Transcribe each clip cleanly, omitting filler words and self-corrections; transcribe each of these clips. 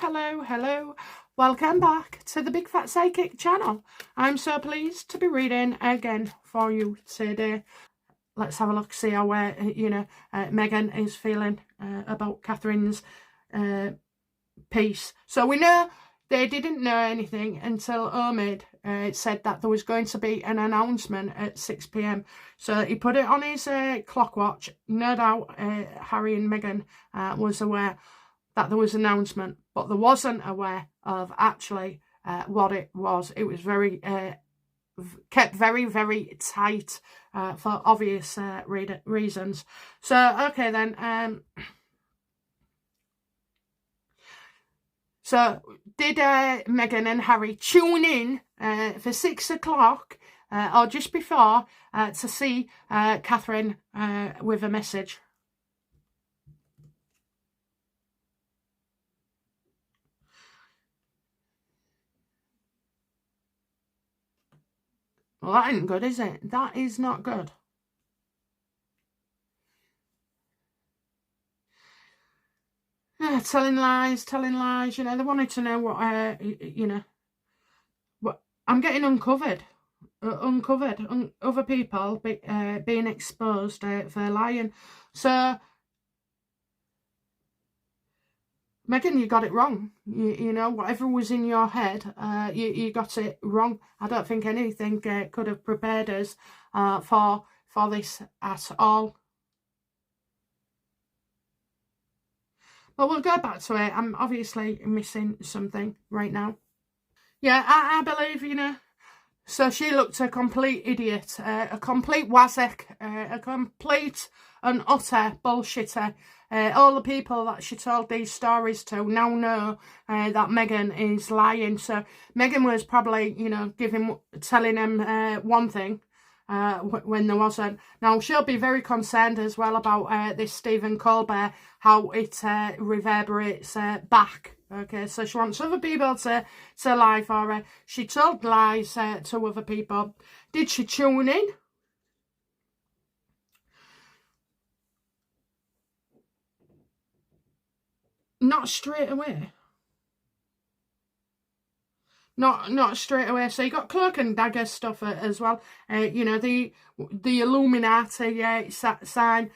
Hello. Welcome back to the Big Fat Psychic channel. I'm so pleased to be reading again for you today. Let's have a look, see how Meghan is feeling about Catherine's piece. So we know they didn't know anything until Omid said that there was going to be an announcement at 6 p.m. So he put it on his clock watch. No doubt Harry and Meghan was aware that there was an announcement, but they wasn't aware of actually what it was. It was very kept very tight for obvious reasons. So okay then. So did Meghan and Harry tune in for 6 o'clock or just before to see Catherine with a message? Well, that ain't good, is it? That is not good. Telling lies. You know, they wanted to know what, what I'm getting uncovered. Other people being exposed for lying. So, Meghan, you got it wrong. You know, whatever was in your head, you got it wrong. I don't think anything could have prepared us for this at all. But we'll go back to it. I'm obviously missing something right now. Yeah, I believe, you know. So she looked a complete idiot, a complete wazzock, a complete and utter bullshitter. All the people that she told these stories to now know that Meghan is lying. So Meghan was probably, you know, telling him one thing when there wasn't. Now, she'll be very concerned as well about this Stephen Colbert, how it reverberates back. Okay, so she wants other people to lie for her. She told lies to other people. Did she tune in? Not straight away. Not straight away. So you got cloak and dagger stuff as well. You know, the Illuminati sign,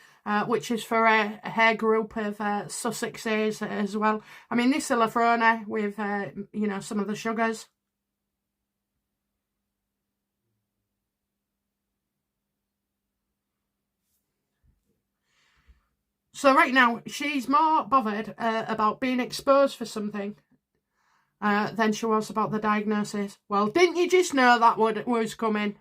which is for a hair group of Sussexes as well. I mean, this is a thrown her with, you know, some of the sugars. So right now, she's more bothered about being exposed for something than she was about the diagnosis. Well, didn't you just know that was coming?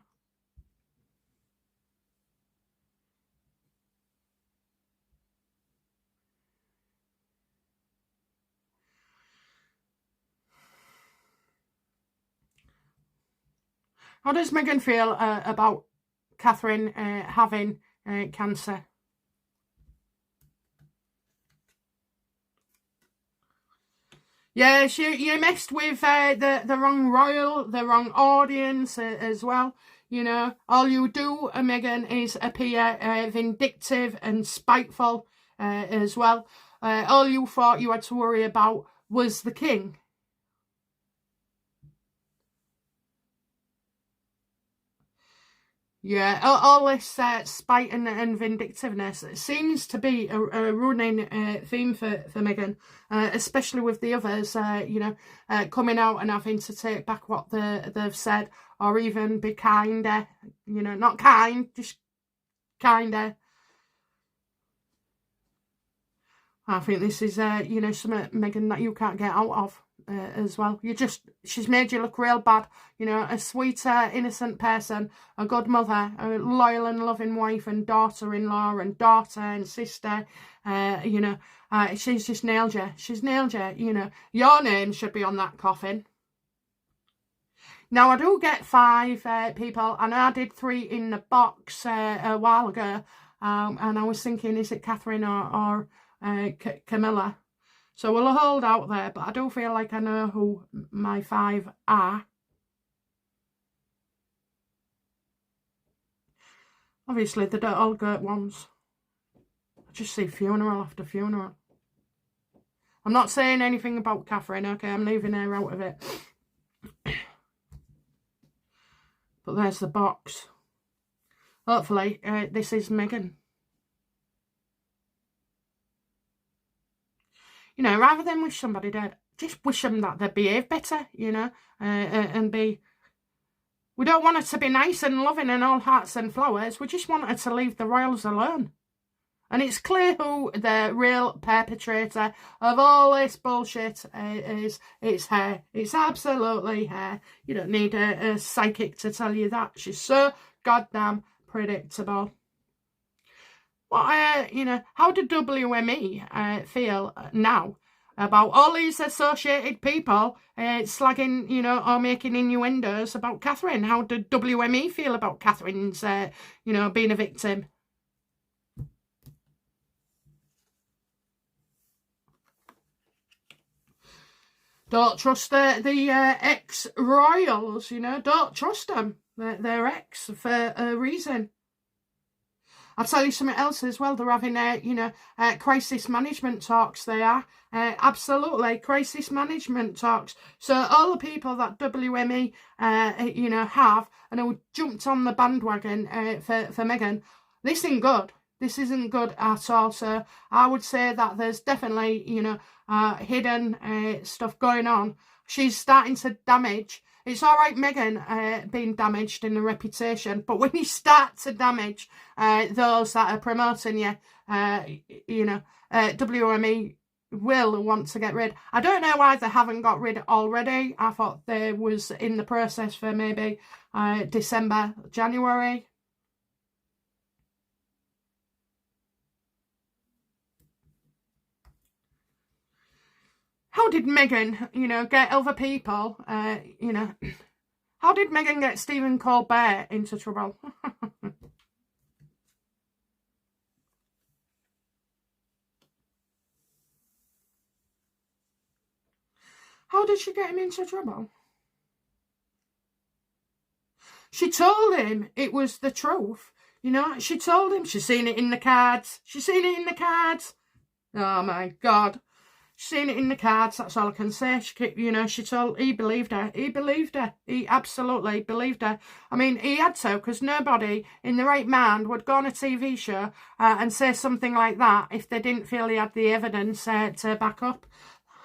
How does Meghan feel about Catherine having cancer? Yeah, you messed with the wrong royal, the wrong audience as well. You know, all you do, Meghan, is appear vindictive and spiteful as well. All you thought you had to worry about was the king. Yeah, all this spite and vindictiveness seems to be a running theme for Meghan, especially with the others, you know, coming out and having to take back what they've said, or even be kinder, you know, not kind, just kinder. I think this is, you know, something, Meghan, that you can't get out of. As well, she's made you look real bad. You know, a sweet, innocent person, a good mother, a loyal and loving wife and daughter-in-law and daughter and sister. You know, she's just nailed you. She's nailed you. You know, your name should be on that coffin. Now, I do get 5 people. I know I did 3 in the box a while ago, and I was thinking, is it Catherine or Camilla? So we'll hold out there, but I do feel like I know who my 5 are. Obviously, they don't all go at once. I just see funeral after funeral. I'm not saying anything about Catherine, okay? I'm leaving her out of it. But there's the box. Hopefully, this is Meghan. You know, rather than wish somebody dead, just wish them that they behave better, you know, and be... We don't want her to be nice and loving and all hearts and flowers. We just want her to leave the royals alone. And it's clear who the real perpetrator of all this bullshit is. It's her. It's absolutely her. You don't need a psychic to tell you that. She's so goddamn predictable. What, you know, how do WME feel now about all these associated people slagging, you know, or making innuendos about Catherine? How do WME feel about Catherine's, you know, being a victim? Don't trust the ex-royals, you know. Don't trust them. They're ex for a reason. I'll tell you something else as well. They're having, you know, crisis management talks. They are. Absolutely. Crisis management talks. So all the people that WME, you know, have and who jumped on the bandwagon for Meghan, this ain't good. This isn't good at all. So I would say that there's definitely, you know, hidden stuff going on. She's starting to damage. It's all right, Meghan being damaged in her reputation, but when you start to damage those that are promoting you, you know, WME will want to get rid. I don't know why they haven't got rid already. I thought they was in the process for maybe December, January. How did Meghan, you know, get other people, you know, how did Meghan get Stephen Colbert into trouble? How did she get him into trouble? She told him it was the truth. You know, she told him she's seen it in the cards. She's seen it in the cards. Oh, my God. Seen it in the cards, that's all I can say. You know, he believed her. He believed her. He absolutely believed her. I mean, he had to, because nobody in the right mind would go on a TV show and say something like that if they didn't feel he had the evidence to back up.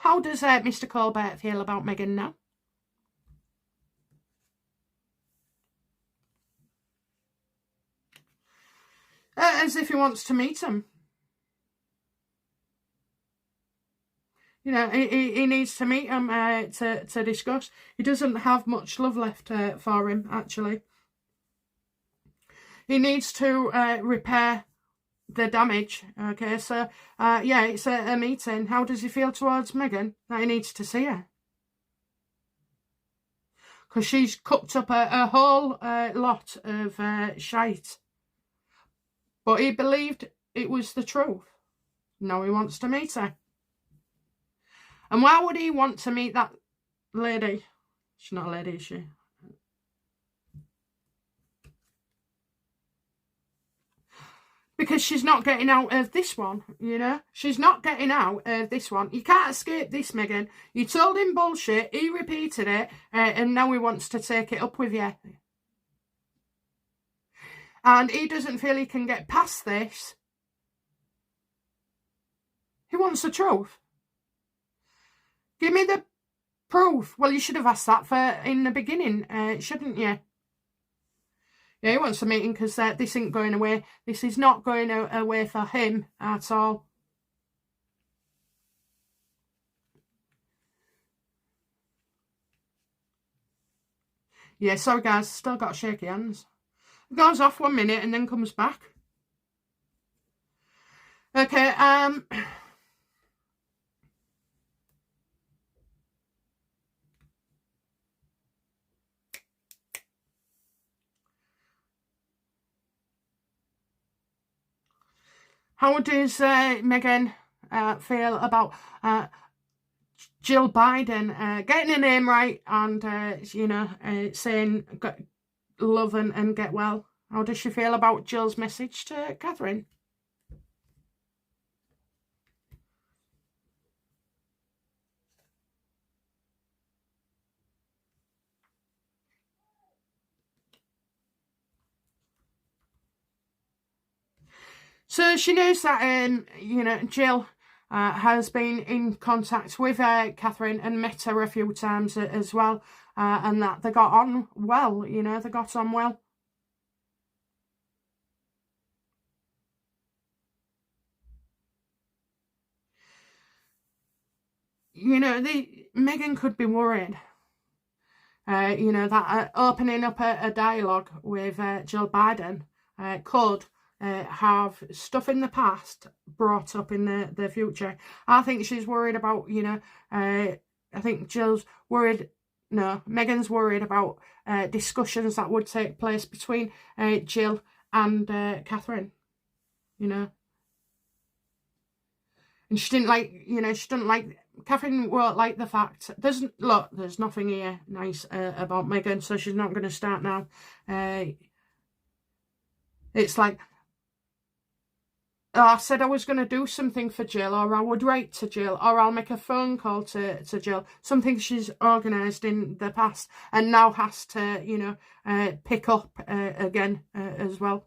How does Mr. Colbert feel about Meghan now? As if he wants to meet him. You know, he needs to meet him to discuss. He doesn't have much love left for him, actually. He needs to repair the damage, okay? So, yeah, it's a meeting. How does he feel towards Meghan? That he needs to see her. Because she's cooked up a whole lot of shite. But he believed it was the truth. Now he wants to meet her. And why would he want to meet that lady? She's not a lady, is she? Because she's not getting out of this one, you know? She's not getting out of this one. You can't escape this, Meghan. You told him bullshit, he repeated it, and now he wants to take it up with you. And he doesn't feel he can get past this. He wants the truth. Give me the proof. Well, you should have asked that in the beginning, shouldn't you? Yeah, he wants a meeting because this isn't going away. This is not going away for him at all. Yeah, sorry guys, still got shaky hands. It goes off 1 minute and then comes back. Okay, how does Meghan feel about Jill Biden getting her name right and, you know, saying love and get well? How does she feel about Jill's message to Catherine? So she knows that, you know, Jill has been in contact with Catherine and met her a few times as well, and that they got on well, you know, they got on well. You know, Meghan could be worried, you know, that opening up a dialogue with Jill Biden could have stuff in the past brought up in the future. I think she's worried about, you know, I think Jill's worried, no, Meghan's worried about discussions that would take place between Jill and Catherine, you know. And she didn't like, you know, she didn't like, Catherine won't like the fact, there's nothing here nice about Meghan, so she's not going to start now. It's like, I said I was going to do something for Jill, or I would write to Jill, or I'll make a phone call to Jill. Something she's organised in the past and now has to, you know, pick up again as well.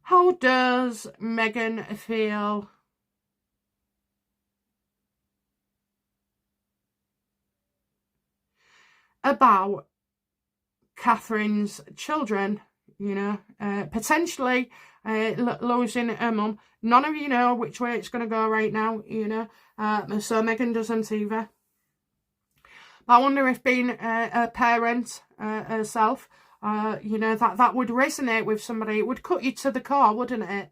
How does Meghan feel about Catherine's children, you know, potentially losing her mum? None of you know which way it's going to go right now, you know, so Meghan doesn't either. I wonder if being a parent herself, you know, that would resonate with somebody. It would cut you to the core, wouldn't it?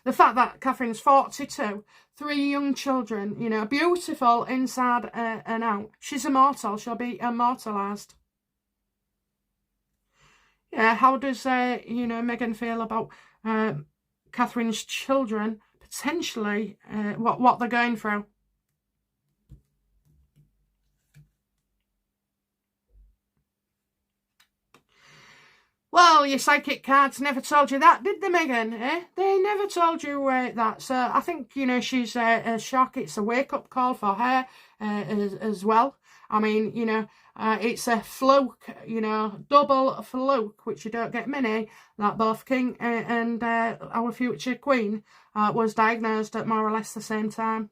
The fact that Catherine's 42, 3 young children, you know, beautiful inside and out. She's immortal. She'll be immortalised. Yeah, how does, you know, Meghan feel about Catherine's children, potentially, what they're going through? Well, your psychic cards never told you that, did they, Meghan? They never told you that. So I think, you know, she's a shock. It's a wake-up call for her as well. I mean, you know, it's a fluke, you know, double fluke, which you don't get many, that both King and our future Queen was diagnosed at more or less the same time.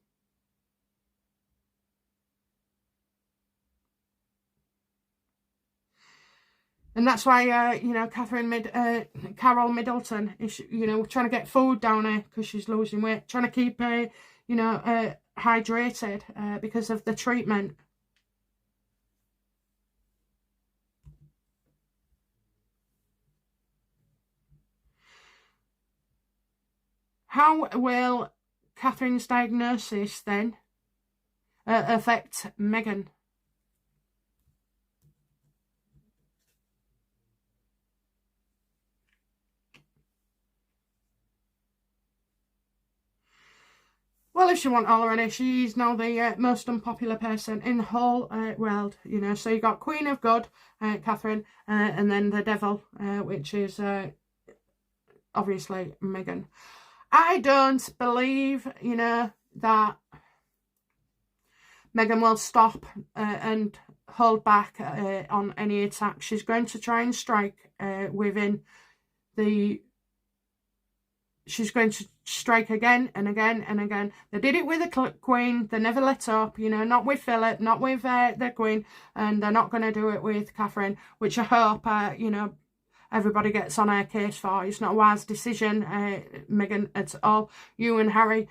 And that's why, you know, Carol Middleton is, you know, trying to get food down her because she's losing weight, trying to keep her, you know, hydrated because of the treatment. How will Catherine's diagnosis then affect Meghan? Well, if she want already, she's now the most unpopular person in the whole world, you know. So you got Queen of Good, Catherine, and then the devil, which is obviously Meghan. I don't believe, you know, that Meghan will stop and hold back on any attack. She's going to try and strike within the... She's going to strike again and again and again. They did it with the Queen. They never let up, you know, not with Philip, not with the Queen. And they're not going to do it with Catherine, which I hope, you know, everybody gets on her case for. It's not a wise decision, Meghan, at all. You and Harry,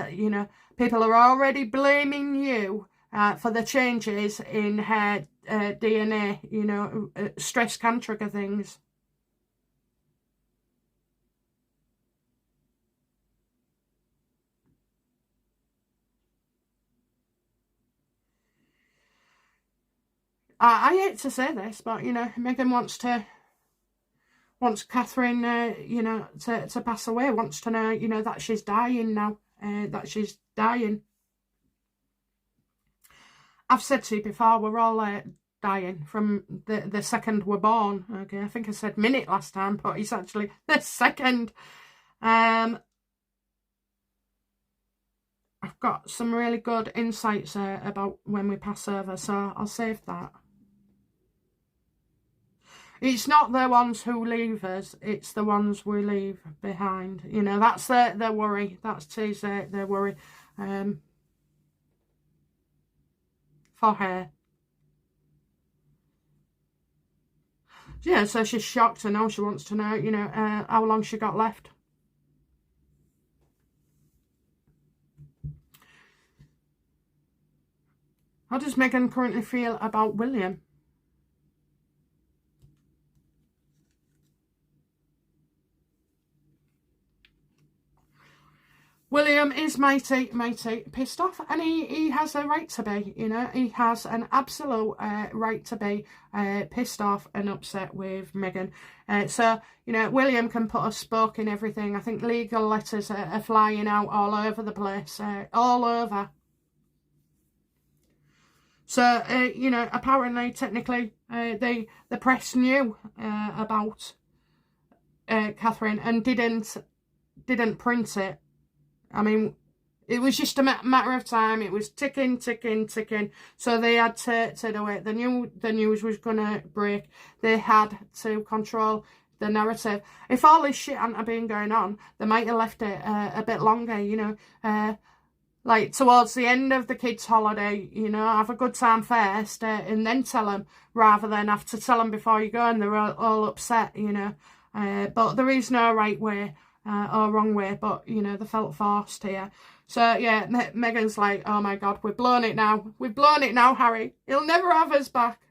you know, people are already blaming you for the changes in her DNA, you know, stress can trigger things. I hate to say this, but, you know, Meghan wants Catherine, you know, to pass away, wants to know, you know, that she's dying now, that she's dying. I've said to you before, we're all dying from the second we're born. Okay, I think I said minute last time, but it's actually the second. I've got some really good insights about when we pass over, so I'll save that. It's not the ones who leave us, it's the ones we leave behind. You know, that's their worry. That's their worry for her. Yeah, so she's shocked, and now she wants to know, you know, how long she got left. How does Meghan currently feel about William? William is mighty pissed off, and he has a right to be, you know. He has an absolute right to be pissed off and upset with Meghan. So, you know, William can put a spoke in everything. I think legal letters are flying out all over the place, all over. So, you know, apparently, technically, the press knew about Catherine and didn't print it. I mean, it was just a matter of time. It was ticking. So they had to do it. They knew the news was going to break. They had to control the narrative. If all this shit hadn't been going on, they might have left it a bit longer, you know. Like, towards the end of the kids' holiday, you know, have a good time first and then tell them, rather than have to tell them before you go and they're all upset, you know. But there is no right way or wrong way, but, you know, they felt forced here. So, yeah, Meghan's like, oh my God, we've blown it now. We've blown it now, Harry. He'll never have us back.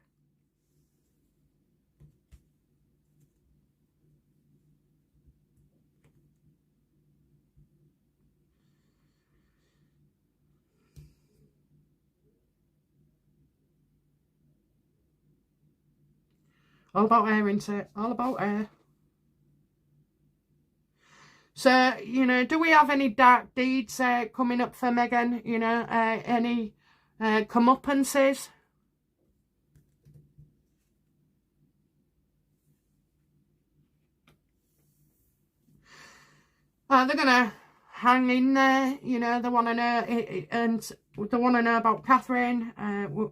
All about her, isn't it? All about her. So, you know, do we have any dark deeds coming up for Meghan? You know, any comeuppances? They're going to hang in there, you know. They want to know, and they want to know about Catherine,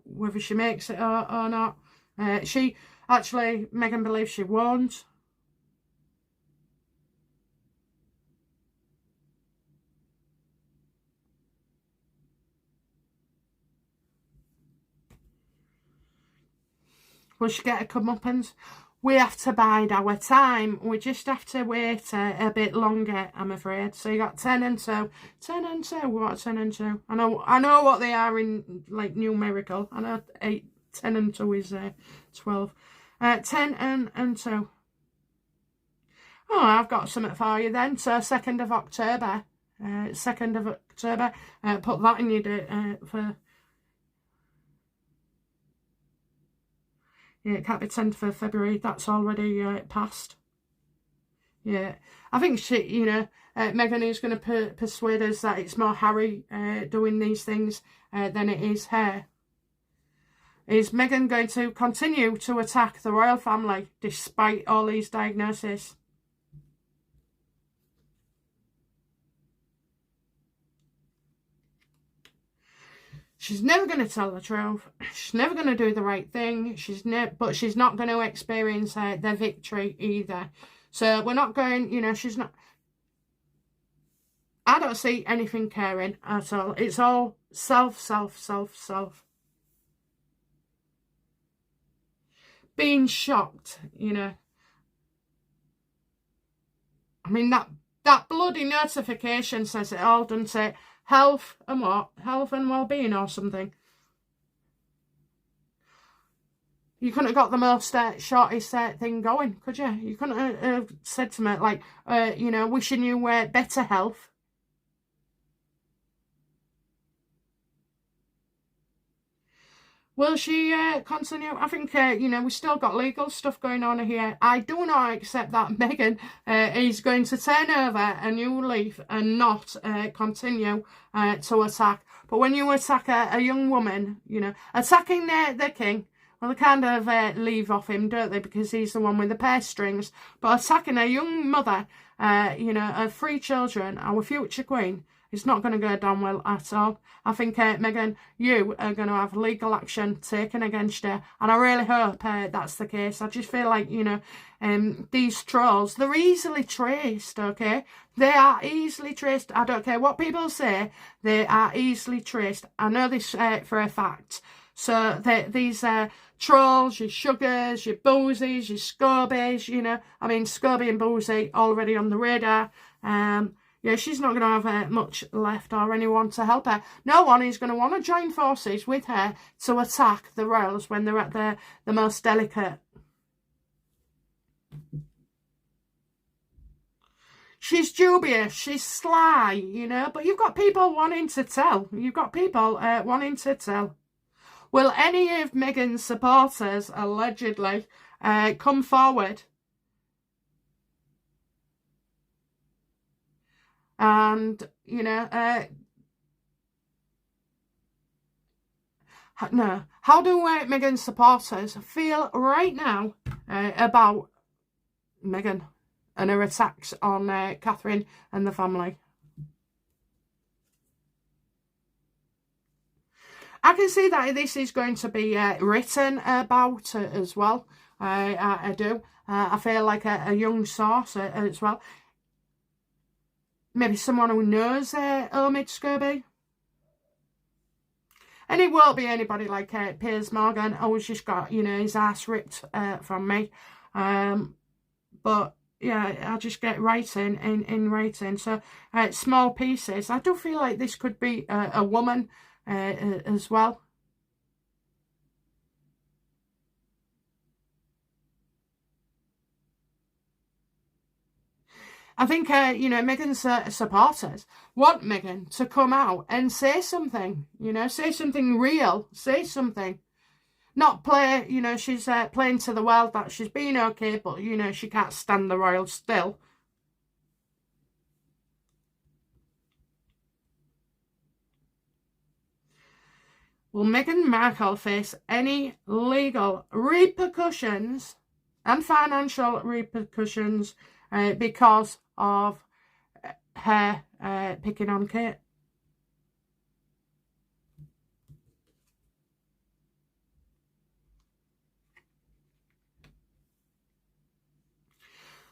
whether she makes it or not. Meghan believes she won't. Will she get a comeuppance? We have to bide our time. We just have to wait a bit longer, I'm afraid. So you got 10 and 2. 10 and 2. What 10 and 2? I know what they are in, like, numerical. I know 8, 10 and 2 is 12. 10 and 2. Oh, I've got something for you then. So 2nd of October. 2nd of October. Put that in your date for... Yeah, it can't be 10th of February. That's already passed. Yeah. I think she, you know, Meghan is going to persuade us that it's more Harry doing these things than it is her. Is Meghan going to continue to attack the royal family despite all these diagnoses? She's never going to tell the truth. She's never going to do the right thing. But she's not going to experience their victory either. So we're not going, you know, she's not... I don't see anything caring at all. It's all self. Being shocked, you know. I mean, that bloody notification says it all, doesn't it? Health and what? Health and well-being or something. You couldn't have got the most shortest thing going, could you? You couldn't have said to me, like, you know, wishing you better health. Will she continue? I think, you know, we've still got legal stuff going on here. I do not accept that Meghan is going to turn over a new leaf and not continue to attack. But when you attack a young woman, you know, attacking the king, well, they kind of leave off him, don't they? Because he's the one with the purse strings. But attacking a young mother, you know, of 3 children, our future queen, It's not going to go down well at all. I think, Meghan, you are going to have legal action taken against you. And I really hope that's the case. I just feel like, you know, these trolls, they're easily traced, okay? They are easily traced. I don't care what people say. They are easily traced. I know this for a fact. So these trolls, your sugars, your boozies, your scobies, you know. I mean, Scoby and Boozy already on the radar. Yeah, she's not going to have much left or anyone to help her. No one is going to want to join forces with her to attack the royals when they're at the most delicate. She's dubious, she's sly, you know, but you've got people wanting to tell. You've got people wanting to tell. Will any of Meghan's supporters, allegedly, come forward and, you know, no. How do Meghan's supporters feel right now about Meghan and her attacks on Catherine and the family? I can see that this is going to be written about as well. I do. I feel like a young source as well. Maybe someone who knows Omid Scobie. And it won't be anybody like Piers Morgan, who's just got, you know, his ass ripped from me. But, yeah, I just get writing in writing. So, small pieces. I do feel like this could be a woman as well. I think, you know, Meghan's supporters want Meghan to come out and say something, you know, say something real, say something. Not play, you know, she's playing to the world that she's been okay, but, you know, she can't stand the royals still. Will Meghan Markle face any legal repercussions and financial repercussions because of her picking on Kate?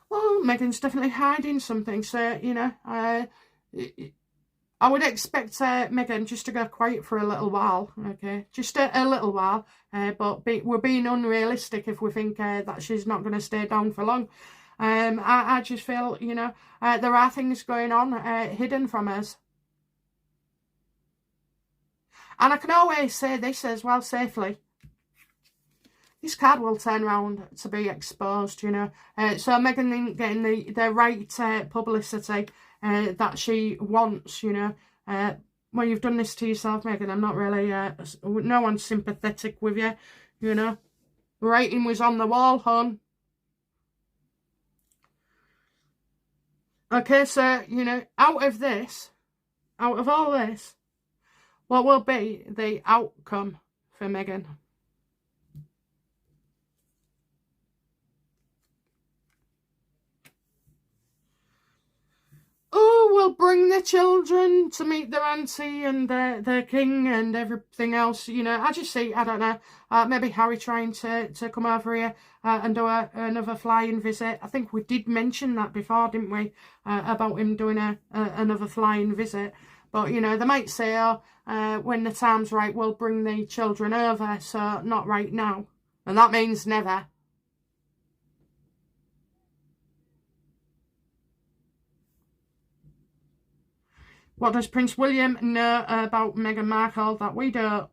Well, Meghan's definitely hiding something, so, you know, I would expect Meghan just to go quiet for a little while, okay? Just a little while, but we're being unrealistic if we think that she's not going to stay down for long. I just feel, you know, there are things going on hidden from us. And I can always say this as well safely. This card will turn around to be exposed, you know. So Meghan isn't getting the right publicity that she wants, you know. Well, you've done this to yourself, Meghan. I'm not really, no one's sympathetic with you, you know. Writing was on the wall, hon. Okay, so, you know, out of all this, what will be the outcome for Meghan? Oh, we'll bring the children to meet their auntie and their king and everything else. You know, I just see, I don't know, maybe Harry trying to come over here and do another flying visit. I think we did mention that before, didn't we? About him doing another flying visit. But, you know, they might say, oh, when the time's right, we'll bring the children over. So, not right now. And that means never. What does Prince William know about Meghan Markle that we don't?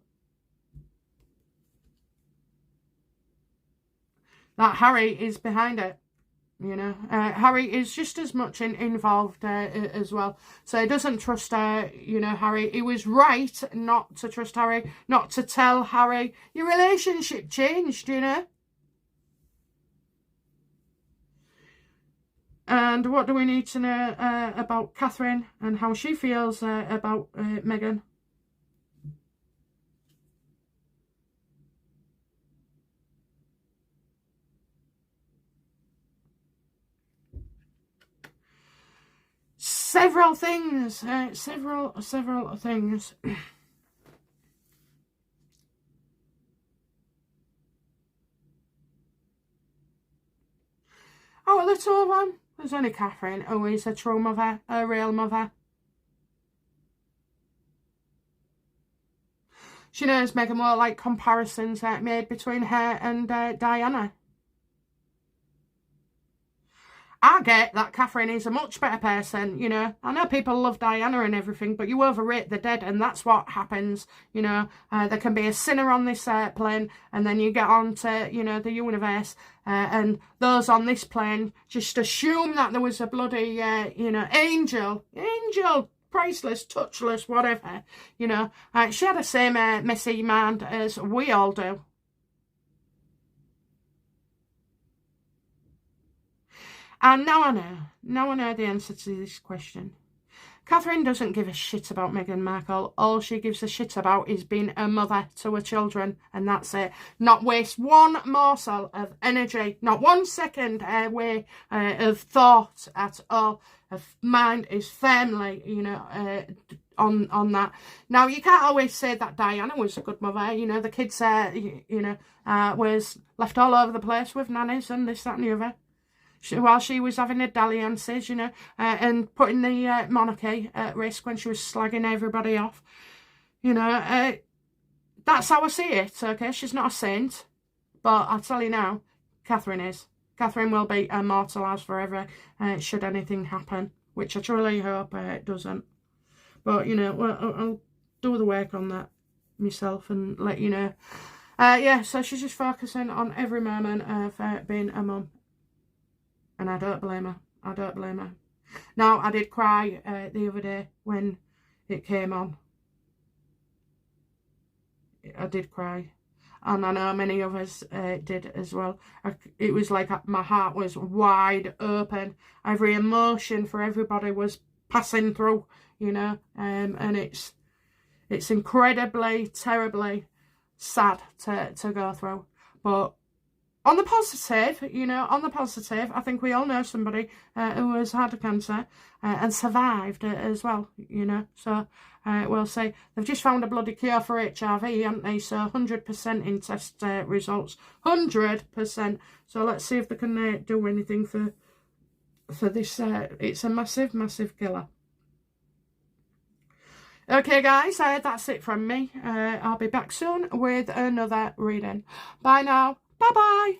That Harry is behind it, you know. Harry is just as much involved as well. So he doesn't trust, you know, Harry. He was right not to trust Harry, not to tell Harry. Your relationship changed, you know. And what do we need to know about Catherine and how she feels about Meghan? several things. Several things. Oh, a little one. There's only Catherine, who is a true mother, a real mother. She knows Meghan won't like comparisons made between her and Diana. I get that Catherine is a much better person, you know. I know people love Diana and everything, but you overrate the dead, and that's what happens, you know. There can be a sinner on this plane, and then you get on to, you know, the universe, and those on this plane just assume that there was a bloody, you know, angel, priceless, touchless, whatever, you know. She had the same messy mind as we all do. And now I know the answer to this question. Catherine doesn't give a shit about Meghan Markle. All she gives a shit about is being a mother to her children, and that's it. Not waste one morsel of energy, not 1 second away of thought at all. Her mind is firmly, you know, on that. Now, you can't always say that Diana was a good mother. You know, the kids, you know, was left all over the place with nannies and this, that and the other. While she was having her dalliances, you know, and putting the monarchy at risk when she was slagging everybody off. You know, that's how I see it, okay? She's not a saint, but I'll tell you now, Catherine is. Catherine will be immortalised forever should anything happen, which I truly hope it doesn't. But, you know, I'll do the work on that myself and let you know. Yeah, so she's just focusing on every moment of being a mum. And I don't blame her. I don't blame her. Now, I did cry the other day when it came on. I did cry. And I know many of us did as well. It was like my heart was wide open. Every emotion for everybody was passing through, you know. And it's incredibly, terribly sad to go through. But on the positive, you know, I think we all know somebody who has had cancer and survived as well, you know. So we'll say they've just found a bloody cure for HIV, haven't they? So 100% in test results, 100%. So let's see if they can do anything for this. It's a massive, massive killer. Okay, guys, that's it from me. I'll be back soon with another reading. Bye now. Bye-bye.